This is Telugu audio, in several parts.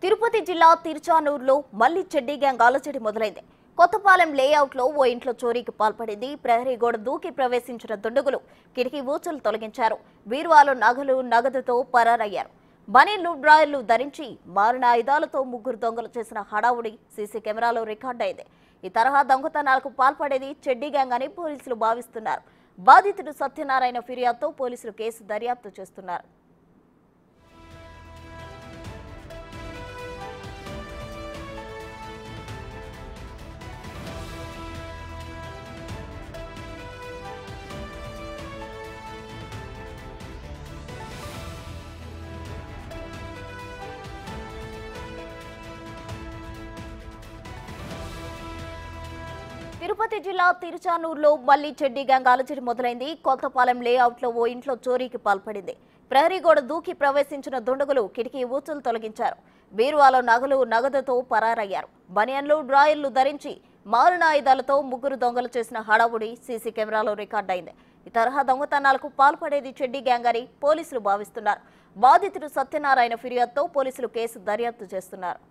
తిరుపతి జిల్లా తిరుచానూరులో మళ్లీ చెడ్డీ గ్యాంగ్ అలజడి మొదలైంది. కొత్తపాలెం లేఅవుట్ లో ఓ ఇంట్లో చోరీకి పాల్పడింది. ప్రహరీ గోడ దూకి ప్రవేశించిన దుండగులు కిటికీ ఊచలు తొలగించారు. బీరువాలో నగలు నగదుతో పరారయ్యారు. బనీళ్లు డ్రాయర్లు ధరించి మారిన ఆయుధాలతో ముగ్గురు దొంగలు చేసిన హడావుడి సీసీ కెమెరాలో రికార్డైంది. ఈ తరహా దొంగతనాలకు పాల్పడేది చెడ్డీ గ్యాంగ్ అని పోలీసులు భావిస్తున్నారు. బాధితుడు సత్యనారాయణ ఫిర్యాదుతో పోలీసులు కేసు దర్యాప్తు చేస్తున్నారు. తిరుపతి జిల్లా తిరుచానూరులో మళ్లీ చెడ్డీ గ్యాంగ్ అలజడి మొదలైంది. కొత్తపాలెం లేఅవుట్ లో ఓ ఇంట్లో చోరీకి పాల్పడింది. ప్రహరీ గోడ దూకి ప్రవేశించిన దుండగులు కిటికీ ఊచలు తొలగించారు. బీరువాలో నగలు నగదుతో పరారయ్యారు. బనియన్లు డ్రాయర్లు ధరించి మారిన ఆయుధాలతో ముగ్గురు దొంగలు చేసిన హడావుడి సీసీ కెమెరాలో రికార్డైంది. ఈ తరహా దొంగతనాలకు పాల్పడేది చెడ్డీ గ్యాంగ్ అని పోలీసులు భావిస్తున్నారు. బాధితుడు సత్యనారాయణ ఫిర్యాదుతో పోలీసులు కేసు దర్యాప్తు చేస్తున్నారు.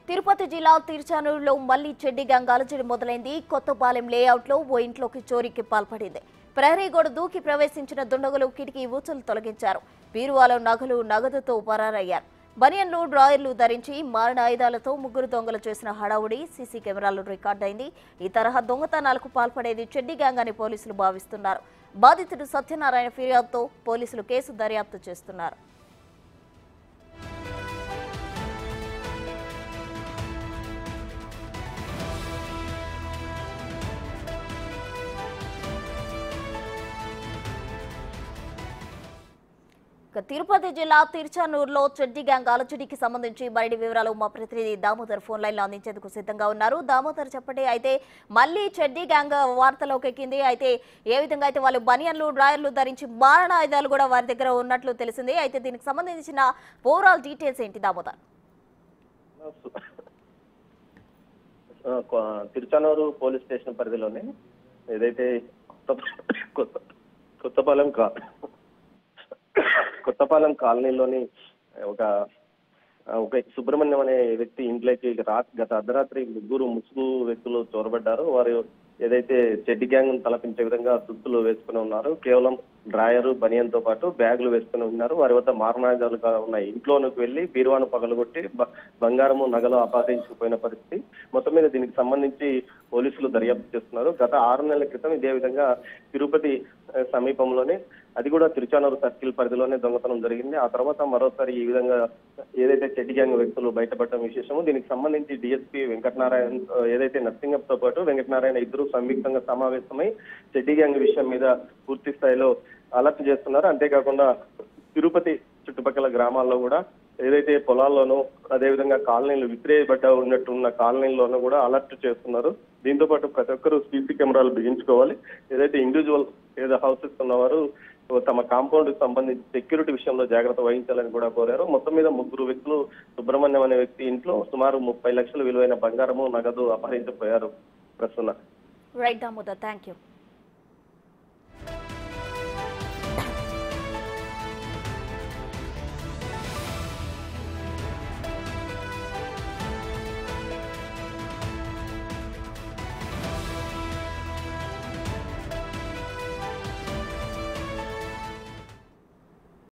తిరుపతి జిల్లా తిరుచానూరులో మళ్లీ చెడ్డీ గ్యాంగ్ అలజడి మొదలైంది. కొత్తపాలెం లేఅవుట్ లో ఓ ఇంట్లోకి చోరీకి పాల్పడింది. ప్రహరీ గోడ దూకి ప్రవేశించిన దుండగులు కిటికీ ఊచలు తొలగించారు. బీరువాలో నగలు నగదుతో పరారయ్యారు. బనియన్లు డ్రాయర్లు ధరించి మారిన ఆయుధాలతో ముగ్గురు దొంగలు చేసిన హడావుడి సీసీ కెమెరాలో రికార్డైంది. ఈ తరహా దొంగతనాలకు పాల్పడేది చెడ్డీ గ్యాంగ్ అని పోలీసులు భావిస్తున్నారు. బాధితుడు సత్యనారాయణ ఫిర్యాదుతో పోలీసులు కేసు దర్యాప్తు చేస్తున్నారు. తిరుపతి జిల్లా తిరుచానూరులో చెడ్డీ గ్యాంగ్ అలజడికి సంబంధించి మరిన్ని వివరాలు మా ప్రతినిధి దామోదర్ ఫోన్ లైన్ లో అందించేందుకు సిద్ధంగా ఉన్నారు. దామోదర్, చెప్పండి. అయితే మళ్ళీ చెడ్డీ గ్యాంగ్ వార్తలోకి ఎక్కింది. అయితే ఏ విధంగా అయితే వాళ్ళు బనియన్లు డ్రాయర్లు ధరించి మారణ ఆయుధాలు కూడా వారి దగ్గర ఉన్నట్లు తెలిసింది. అయితే దీనికి సంబంధించిన ఓవరాల్ డీటెయిల్స్ ఏంటి దామోదర్? తిరుచానూరు పోలీస్ స్టేషన్ పరిధిలోనే ఏదైతే కొత్తపాలెం కాలనీలోని ఒక సుబ్రహ్మణ్యం అనే వ్యక్తి ఇంట్లోకి గత అర్ధరాత్రి ముగ్గురు ముసుగు వ్యక్తులు చొరబడ్డారు. వారు ఏదైతే చెడ్డీ గ్యాంగ్ తలపించే విధంగా దుస్తులు వేసుకుని ఉన్నారు. కేవలం డ్రాయరు బనియన్ తో పాటు బ్యాగులు వేసుకుని ఉన్నారు. వారి వద్ద మారణాయుధాలుగా ఉన్నాయి. ఇంట్లోనికి వెళ్లి బీరువాను పగలగొట్టి బంగారము నగలు అపహరించుకుపోయిన పరిస్థితి. మొత్తం మీద దీనికి సంబంధించి పోలీసులు దర్యాప్తు చేస్తున్నారు. గత 6 నెలల క్రితం ఇదే విధంగా తిరుపతి సమీపంలోనే, అది కూడా తిరుచానూరు సర్కిల్ పరిధిలోనే దొంగతనం జరిగింది. ఆ తర్వాత మరోసారి ఈ విధంగా ఏదైతే చెడ్డీ గ్యాంగ్ వ్యక్తులు బయటపడటం విశేషము. దీనికి సంబంధించి డిఎస్పీ వెంకటనారాయణ, ఏదైతే నర్సింగంతో పాటు వెంకటనారాయణ ఇద్దరు సంయుక్తంగా సమావేశమై చెడ్డీ గ్యాంగ్ విషయం మీద పూర్తి స్థాయిలో అలర్ట్ చేస్తున్నారు. అంతేకాకుండా తిరుపతి చుట్టుపక్కల గ్రామాల్లో కూడా ఏదైతే పొలాల్లోనూ, అదేవిధంగా కాలనీలు విసిరేయబడ్డ ఉన్నట్టున్న కాలనీల్లోనూ కూడా అలర్ట్ చేస్తున్నారు. దీంతో పాటు ప్రతి ఒక్కరూ సీసీ కెమెరాలు బిగించుకోవాలి. ఏదైతే ఇండివిజువల్ హౌసెస్ ఉన్నవారు తమ కాంపౌండ్ కి సంబంధించి సెక్యూరిటీ విషయంలో జాగ్రత్త వహించాలని కూడా కోరారు. మొత్తం మీద ముగ్గురు వ్యక్తులు సుబ్రహ్మణ్యం అనే వ్యక్తి ఇంట్లో సుమారు 30 లక్షల విలువైన బంగారము నగదు అపహరించిపోయారు. ప్రస్తుతం రైట్ దామోదర్, థ్యాంక్ యూ.